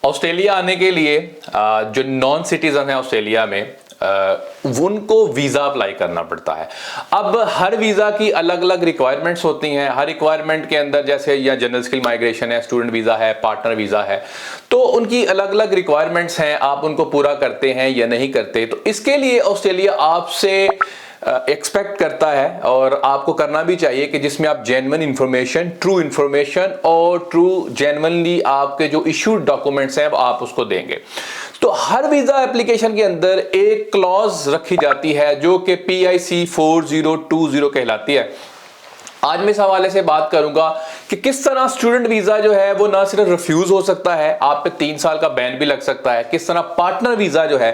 Australia आने के लिए जो नॉन सिटीजन है ऑस्ट्रेलिया में उनको वीजा अप्लाई करना पड़ता है। अब हर वीजा की अलग अलग रिक्वायरमेंट्स होती हैं। हर रिक्वायरमेंट के अंदर जैसे या जनरल स्किल माइग्रेशन है, स्टूडेंट वीजा है, पार्टनर वीजा है, तो उनकी अलग अलग रिक्वायरमेंट्स हैं। आप उनको पूरा करते हैं या नहीं करते, तो इसके लिए ऑस्ट्रेलिया आपसे एक्सपेक्ट करता है और आपको करना भी चाहिए कि जिसमें आप जेन्युइन इंफॉर्मेशन, ट्रू इंफॉर्मेशन और ट्रू जेन्युइनली आपके जो इशूड डॉक्यूमेंट्स हैं आप उसको देंगे। तो हर वीजा एप्लीकेशन के अंदर एक क्लॉज रखी जाती है जो कि PIC 4020 कहलाती है। आज मैं इस हवाले से बात करूंगा कि किस तरह स्टूडेंट वीजा जो है वो ना सिर्फ रिफ्यूज हो सकता है, आप पे 3 साल का बैन भी लग सकता है। किस तरह पार्टनर वीजा जो है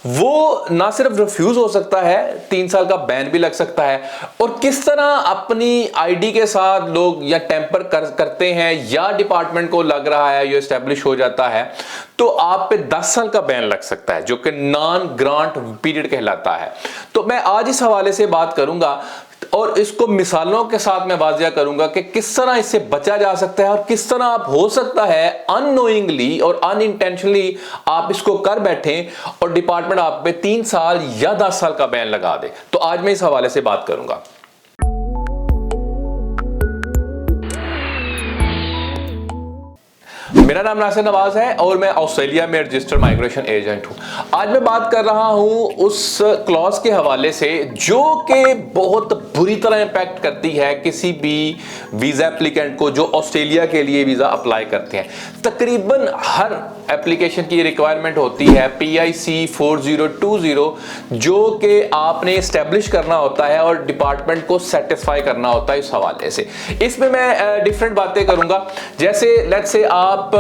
वो ना सिर्फ रिफ्यूज हो सकता है, 3 साल का बैन भी लग सकता है। और किस तरह अपनी ID के साथ लोग या टेम्पर करते हैं या डिपार्टमेंट को लग रहा है, ये एस्टेब्लिश हो जाता है, तो आप पे 10 साल का बैन लग सकता है, जो कि नॉन ग्रांट पीरियड कहलाता है। तो मैं आज इस हवाले से बात करूंगा और इसको मिसालों के साथ मैं वाजिया करूंगा कि किस तरह इससे बचा जा सकता है और किस तरह आप हो सकता है अननोइंगली और अनइंटेंशनली आप इसको कर बैठे और डिपार्टमेंट आप पे 3 साल या 10 साल का बैन लगा दे। तो आज मैं इस हवाले से बात करूंगा। मेरा नाम नासिर नवाज है और मैं ऑस्ट्रेलिया में रजिस्टर्ड माइग्रेशन एजेंट हूं। आज मैं बात कर रहा हूं उस क्लॉज के हवाले से जो कि बहुत बुरी तरह इंपैक्ट करती है किसी भी वीजा एप्लीकेंट को जो ऑस्ट्रेलिया के लिए वीजा अप्लाई करते हैं। तकरीबन हर एप्लीकेशन की रिक्वायरमेंट होती है PIC 4020 जो कि आपने एस्टेब्लिश करना होता है और डिपार्टमेंट को सेटिस्फाई करना होता है। इस हवाले से इसमें मैं डिफरेंट बातें करूंगा। जैसे लेट्स से आप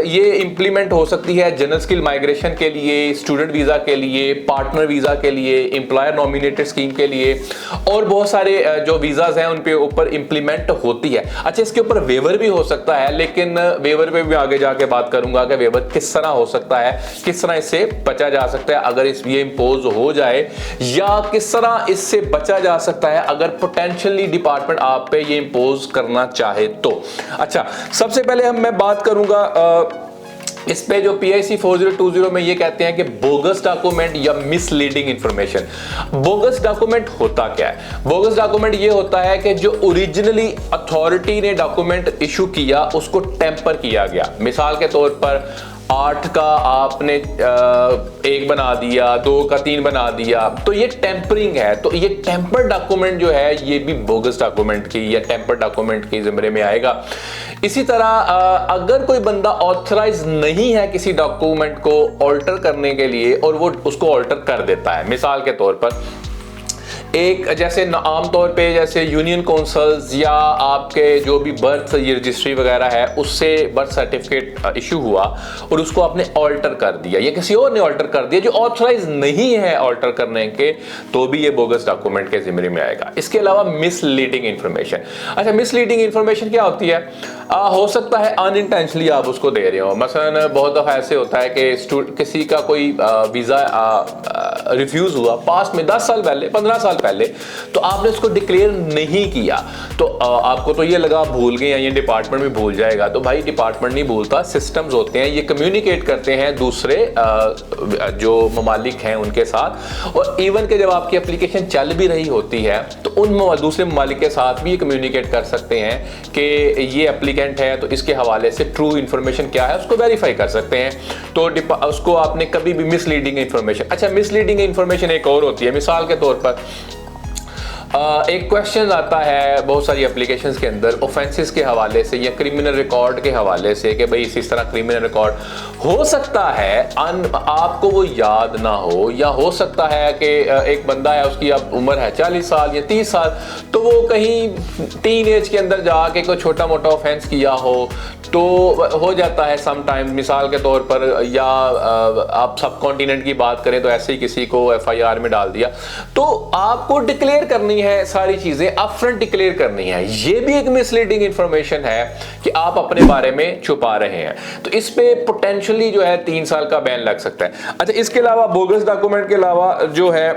ये इंप्लीमेंट हो सकती है जनरल स्किल माइग्रेशन के लिए, स्टूडेंट वीजा के लिए, पार्टनर वीजा के लिए, एम्प्लॉयर नॉमिनेटेड स्कीम के लिए और बहुत सारे जो वीजाज हैं उन पे ऊपर इंप्लीमेंट होती है। अच्छा, इसके ऊपर वेवर भी हो सकता है, लेकिन वेवर पे भी आगे जाके बात करूंगा कि वेवर किस तरह हो सकता है, किस तरह इससे बचा जा सकता है अगर ये इंपोज हो जाए, या किस तरह इससे बचा जा सकता है अगर पोटेंशियली डिपार्टमेंट आप पे ये इंपोज करना चाहे तो। अच्छा, सबसे पहले मैं बात करूंगा इस पे जो PIC 4020 में ये कहते हैं कि बोगस डॉक्यूमेंट या मिसलीडिंग इंफॉर्मेशन। बोगस डॉक्यूमेंट होता क्या है? बोगस डॉक्यूमेंट ये होता है कि जो ओरिजिनली अथॉरिटी ने डॉक्यूमेंट इशू किया उसको टेम्पर किया गया। मिसाल के तौर पर 8 का आपने 1 बना दिया, 2 का 3 बना दिया, तो ये टेम्परिंग है। तो ये टेम्पर डॉक्यूमेंट जो है ये भी बोगस डॉक्यूमेंट की या टेम्पर डॉक्यूमेंट की जिम्मे में आएगा। इसी तरह अगर कोई बंदा ऑथराइज नहीं है किसी डॉक्यूमेंट को ऑल्टर करने के लिए और वो उसको ऑल्टर कर देता है, मिसाल के तौर पर एक जैसे आमतौर पे जैसे यूनियन काउंसिल्स या आपके जो भी बर्थ रजिस्ट्री वगैरह है उससे बर्थ सर्टिफिकेट इशू हुआ और उसको आपने ऑल्टर कर दिया या किसी और ने ऑल्टर कर दिया जो ऑथराइज नहीं है ऑल्टर करने के, तो भी ये बोगस डॉक्यूमेंट के जिम्मे में आएगा। इसके अलावा मिसलीडिंग इंफॉर्मेशन। अच्छा, मिसलीडिंग इंफॉर्मेशन क्या होती है? हो सकता है अनइंटेंशनली आप उसको दे रहे हो। मसलन बहुत दफा ऐसे होता है कि किसी का कोई वीजा रिफ्यूज हुआ पास्ट में 10 साल पहले, 15 साल पहले, तो आपने उसको डिक्लेयर नहीं किया, तो आपको तो ये लगा भूल गए या ये डिपार्टमेंट भी भूल जाएगा। तो भाई डिपार्टमेंट नहीं भूलता, सिस्टम्स होते हैं, ये कम्युनिकेट करते हैं दूसरे जो ममालिक हैं उनके साथ। और इवन के जब आपकी एप्लीकेशन चल भी रही होती है तो उन दूसरे ममालिक के साथ भी ये कम्युनिकेट कर सकते हैं कि ये एप्लीकेंट है, तो इसके हवाले से ट्रू इन्फॉर्मेशन क्या है उसको वेरीफाई कर सकते हैं। तो उसको आपने कभी भी मिसलीडिंग इन्फॉर्मेशन। अच्छा, मिसलीडिंग इन्फॉर्मेशन एक और होती है। मिसाल के तौर पर एक क्वेश्चन आता है बहुत सारी एप्लीकेशंस के अंदर ऑफेंसेस के हवाले से या क्रिमिनल रिकॉर्ड के हवाले से कि भाई इस तरह क्रिमिनल रिकॉर्ड हो सकता है आपको वो याद ना हो, या हो सकता है कि एक बंदा है उसकी अब उम्र है 40 साल या 30 साल, तो वो कहीं टीन एज के अंदर जाके कोई छोटा मोटा ऑफेंस किया हो तो हो जाता है समटाइम। मिसाल के तौर पर या आप सब कॉन्टिनेंट की बात करें तो ऐसे ही किसी को FIR में डाल दिया, तो आपको डिक्लेयर करनी है सारी चीजें, अपफ्रंट डिक्लेयर करनी है। ये भी एक मिसलीडिंग इंफॉर्मेशन है कि आप अपने बारे में छुपा रहे हैं, तो इस पे पोटेंशियली जो है 3 साल का बैन लग सकता है। अच्छा, इसके अलावा बोगस डॉक्यूमेंट के अलावा जो है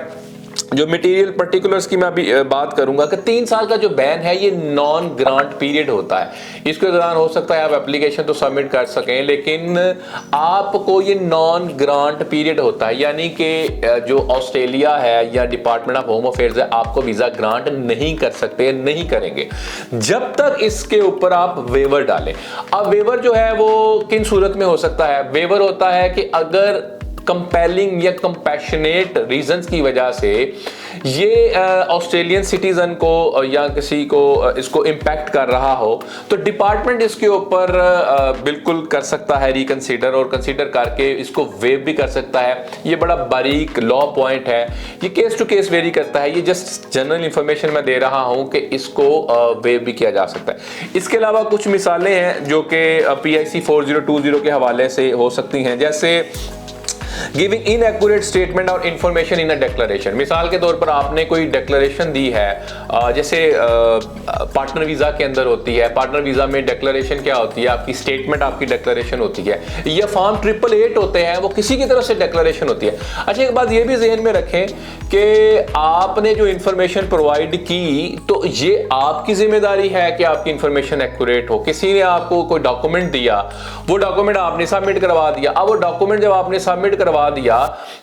जो मटेरियल पर्टिकुलर्स की मैं अभी बात करूंगा कि 3 साल का जो बैन है ये नॉन ग्रांट पीरियड होता है। इसके दौरान हो सकता है आप एप्लीकेशन तो सबमिट कर सकें, लेकिन आपको ये नॉन ग्रांट पीरियड होता है, यानी कि जो ऑस्ट्रेलिया है या डिपार्टमेंट ऑफ होम अफेयर्स है आपको वीजा ग्रांट नहीं कर सकते, नहीं करेंगे जब तक इसके ऊपर आप वेवर डालें। अब वेवर जो है वो किन सूरत में हो सकता है? वेवर होता है कि अगर कंपेलिंग या कंपैशनेट रीजंस की वजह से ये ऑस्ट्रेलियन सिटीजन को या किसी को इसको इम्पैक्ट कर रहा हो तो डिपार्टमेंट इसके ऊपर बिल्कुल कर सकता है रिकंसीडर, और कंसीडर करके इसको वेव भी कर सकता है। ये बड़ा बारीक लॉ पॉइंट है, ये केस टू केस वेरी करता है। ये जस्ट जनरल इंफॉर्मेशन मैं दे रहा हूं कि इसको वेव भी किया जा सकता है। इसके अलावा कुछ मिसालें हैं जो कि PIC 4020 के हवाले से हो सकती हैं, जैसे गिविंग इनएक्यूरेट स्टेटमेंट और इंफॉर्मेशन इन अ डिक्लेरेशन। मिसाल के तौर पर आपने कोई डिक्लेरेशन दी है, जैसे पार्टनर वीजा के अंदर होती है। पार्टनर वीजा में डिक्लेरेशन क्या होती है? आपकी स्टेटमेंट आपकी डिक्लेरेशन होती है, या फॉर्म 888 होते हैं, वो किसी की तरफ से डिक्लेरेशन होती है। अच्छा, एक बात ये भी जहन में रखें कि आपने जो इंफॉर्मेशन प्रोवाइड की तो ये आपकी जिम्मेदारी है कि आपकी इंफॉर्मेशन एक्यूरेट हो। किसी ने आपको कोई डॉक्यूमेंट दिया, वो डॉक्यूमेंट आपने सबमिट करवा दिया। अब वो डॉक्यूमेंट जब आपने सबमिट करवा दिया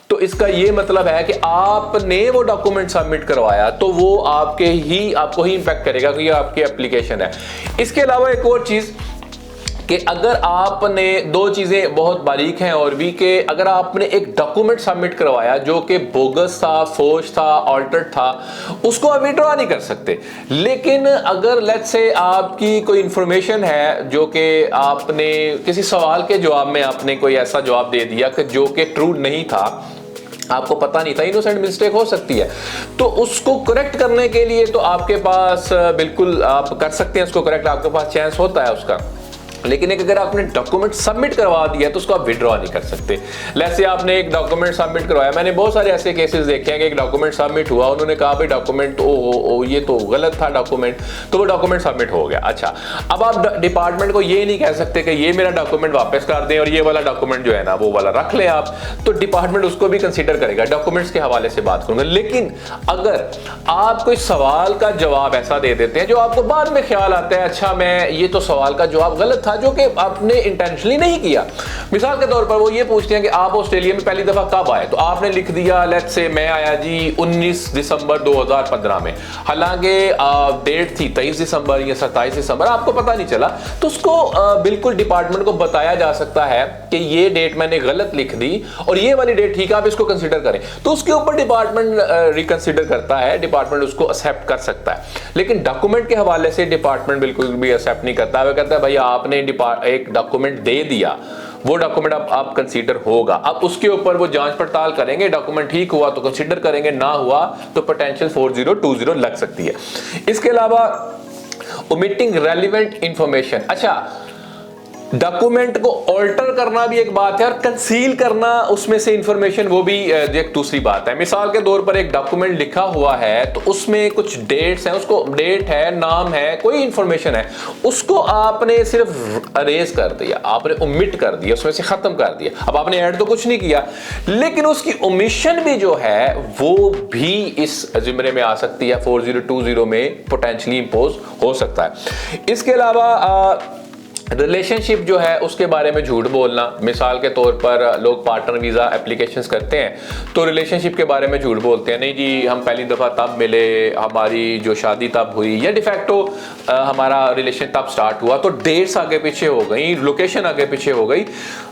तो इसका ये मतलब है कि आपने वो डॉक्यूमेंट सबमिट करवाया तो वो आपको ही इंपैक्ट करेगा कि ये आपकी एप्लीकेशन है। इसके अलावा एक और चीज कि अगर आपने दो चीजें बहुत बारीक हैं और भी, कि अगर आपने एक डॉक्यूमेंट सबमिट करवाया जो कि बोगस था, फोर्ज था, ऑल्टर्ड था, उसको आप विड्रॉ नहीं कर सकते। लेकिन अगर लेट्स से आपकी कोई इंफॉर्मेशन है जो कि आपने किसी सवाल के जवाब में आपने कोई ऐसा जवाब दे दिया कि जो कि ट्रू नहीं था, आपको पता नहीं था, इनोसेंट मिस्टेक हो सकती है, तो उसको करेक्ट करने के लिए तो आपके पास बिल्कुल आप कर सकते हैं उसको करेक्ट, आपके पास चांस होता है उसका। लेकिन अगर आपने डॉक्यूमेंट सबमिट करवा दिया तो उसको आप विड्रॉ नहीं कर सकते। जैसे आपने एक डॉक्यूमेंट सबमिट करवाया, मैंने बहुत सारे ऐसे केसेस देखे हैं कि एक डॉक्यूमेंट सबमिट हुआ, उन्होंने कहा भाई डॉक्यूमेंट ये तो गलत था डॉक्यूमेंट, तो वो डॉक्यूमेंट सबमिट हो गया। अच्छा, अब आप डिपार्टमेंट को ये नहीं कह सकते कि ये मेरा डॉक्यूमेंट वापस कर दें और ये वाला डॉक्यूमेंट जो है ना वो वाला रख लें आप, तो डिपार्टमेंट उसको भी कंसीडर करेगा। डॉक्यूमेंट्स के हवाले से बात करूंगा। लेकिन अगर आप कोई सवाल का जवाब ऐसा दे देते हैं जो आपको बाद में ख्याल आता है, अच्छा मैं ये तो सवाल का जवाब गलत था जो कि आपने इंटेंशनली नहीं किया। मिसाल के तौर पर वो ये पूछते हैं कि आप ऑस्ट्रेलिया में पहली दफा कब आए, तो आपने लिख दिया लेट्स से मैं आया जी 19 दिसंबर 2015 में, हालांकि डेट थी 23 दिसंबर या 27 दिसंबर, आपको पता नहीं चला, तो उसको बिल्कुल डिपार्टमेंट को बताया जा सकता है कि ये डेट मैंने गलत लिख दी और ये वाली डेट ठीक है, आप इसको कंसीडर करें। तो उसके ऊपर डिपार्टमेंट रिकंसीडर करता है, डिपार्टमेंट उसको एक्सेप्ट कर सकता है। लेकिन डॉक्यूमेंट के हवाले से डिपार्टमेंट बिल्कुल भी एक्सेप्ट नहीं करता। वो कहता है भाई आपने एक डॉक्यूमेंट दे दिया, वो डॉक्यूमेंट आप कंसीडर होगा। अब उसके ऊपर वो जांच पड़ताल करेंगे, डॉक्यूमेंट ठीक हुआ तो कंसीडर करेंगे, ना हुआ तो पोटेंशियल 4020 लग सकती है। इसके अलावा ओमिटिंग रेलेवेंट इंफॉर्मेशन। अच्छा, डॉक्यूमेंट को ऑल्टर करना भी एक बात है और कंसील करना उसमें से इंफॉर्मेशन वो भी एक दूसरी बात है। मिसाल के तौर पर एक डॉक्यूमेंट लिखा हुआ है तो उसमें कुछ डेट्स हैं, उसको डेट है, नाम है, कोई इंफॉर्मेशन है, उसको आपने सिर्फ अरेज कर दिया, आपने ओमिट कर दिया, उसमें से खत्म कर दिया। अब आपने ऐड तो कुछ नहीं किया, लेकिन उसकी ओमिशन भी जो है वो भी इस जिम्मे में आ सकती है, 4020 में पोटेंशियली इंपोज हो सकता है। इसके अलावा रिलेशनशिप जो है उसके बारे में झूठ बोलना। मिसाल के तौर पर लोग पार्टनर वीज़ा एप्लीकेशंस करते हैं तो रिलेशनशिप के बारे में झूठ बोलते हैं, नहीं जी हम पहली दफ़ा तब मिले, हमारी जो शादी तब हुई, या डिफैक्टो हमारा रिलेशन तब स्टार्ट हुआ, तो डेट्स आगे पीछे हो गई, लोकेशन आगे पीछे हो गई,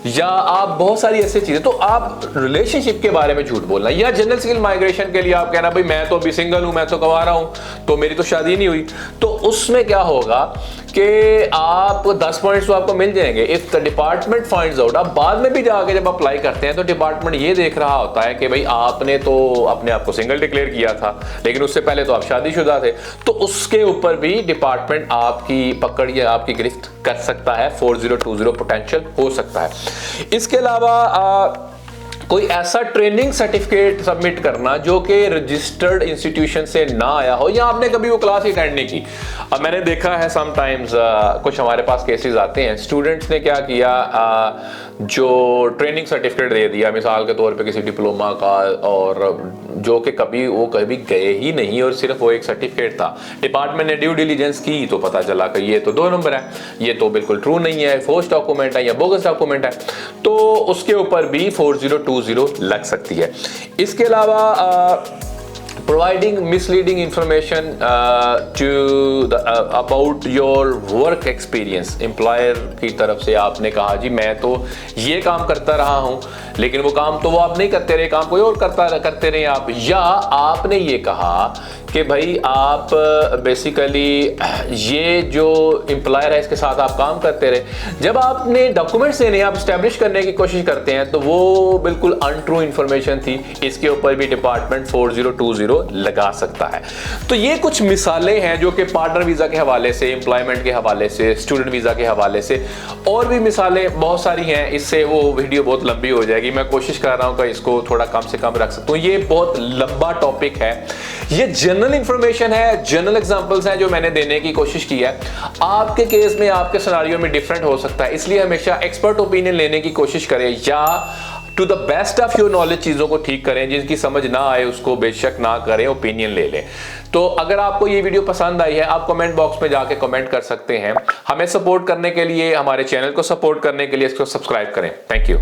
या आप बहुत सारी ऐसी चीज़ें। तो आप रिलेशनशिप के बारे में झूठ बोलना, या जनरल सिविल माइग्रेशन के लिए आप कहना भाई मैं तो अभी सिंगल हूँ, मैं तो कमा रहा हूँ, तो मेरी तो शादी नहीं हुई, तो उसमें क्या होगा कि आप 10 पॉइंट्स तो आपको मिल जाएंगे if the department finds out. आप बाद में भी जाके जब अप्लाई करते हैं तो डिपार्टमेंट ये देख रहा होता है कि भाई आपने तो अपने आप को सिंगल डिक्लेयर किया था, लेकिन उससे पहले तो आप शादीशुदा थे, तो उसके ऊपर भी डिपार्टमेंट आपकी पकड़ या आपकी गिरफ्त कर सकता है, 4020 पोटेंशियल हो सकता है। इसके अलावा कोई ऐसा ट्रेनिंग सर्टिफिकेट सबमिट करना जो कि रजिस्टर्ड इंस्टीट्यूशन से ना आया हो या आपने कभी वो क्लास अटेंड नहीं की। अब मैंने देखा है समटाइम्स कुछ हमारे पास केसेस आते हैं, स्टूडेंट्स ने क्या किया, जो ट्रेनिंग सर्टिफिकेट दे दिया मिसाल के तौर पे किसी डिप्लोमा का, और जो कि कभी वो कभी गए ही नहीं और सिर्फ वो एक सर्टिफिकेट था। डिपार्टमेंट ने ड्यू डिलीजेंस की तो पता चला कि ये तो 2 नंबर है, ये तो बिल्कुल ट्रू नहीं है, फोर्स डॉक्यूमेंट है या बोगस डॉक्यूमेंट है, तो उसके ऊपर भी 4020 लग सकती है। इसके अलावा providing misleading information about your work experience, employer की तरफ से आपने कहा जी मैं तो ये काम करता रहा हूं, लेकिन वो काम तो वो आप नहीं करते रहे, काम कोई और करते रहे आप, या आपने ये कहा कि भाई आप बेसिकली ये जो एम्प्लॉयर है इसके साथ आप काम करते रहे। जब आपने डॉक्यूमेंट्स देने आप स्टैब्लिश करने की कोशिश करते हैं तो वो बिल्कुल अनट्रू इंफॉर्मेशन थी, इसके ऊपर भी डिपार्टमेंट 4020 लगा सकता है। तो ये कुछ मिसालें हैं जो कि पार्टनर वीजा के हवाले से, एम्प्लॉयमेंट के हवाले से, स्टूडेंट वीजा के हवाले से, और भी मिसालें बहुत सारी हैं। इससे वो वीडियो बहुत लंबी हो जाएगी, मैं कोशिश कर रहा हूं कि इसको थोड़ा कम से कम रख सकता हूं। ये बहुत लंबा टॉपिक है, ये जनरल इंफॉर्मेशन है, जनरल एग्जांपल्स हैं जो मैंने देने की कोशिश की है। आपके केस में, आपके सिनेरियो में डिफरेंट हो सकता है, इसलिए हमेशा एक्सपर्ट ओपिनियन लेने की कोशिश करें या to the best of your knowledge चीजों को ठीक करें। जिनकी समझ ना आए उसको बेशक ना करें, ओपिनियन ले लें। तो अगर आपको ये वीडियो पसंद आई है, आप कमेंट बॉक्स में जाके कमेंट कर सकते हैं। हमें सपोर्ट करने के लिए, हमारे चैनल को सपोर्ट करने के लिए इसको सब्सक्राइब करें। Thank you.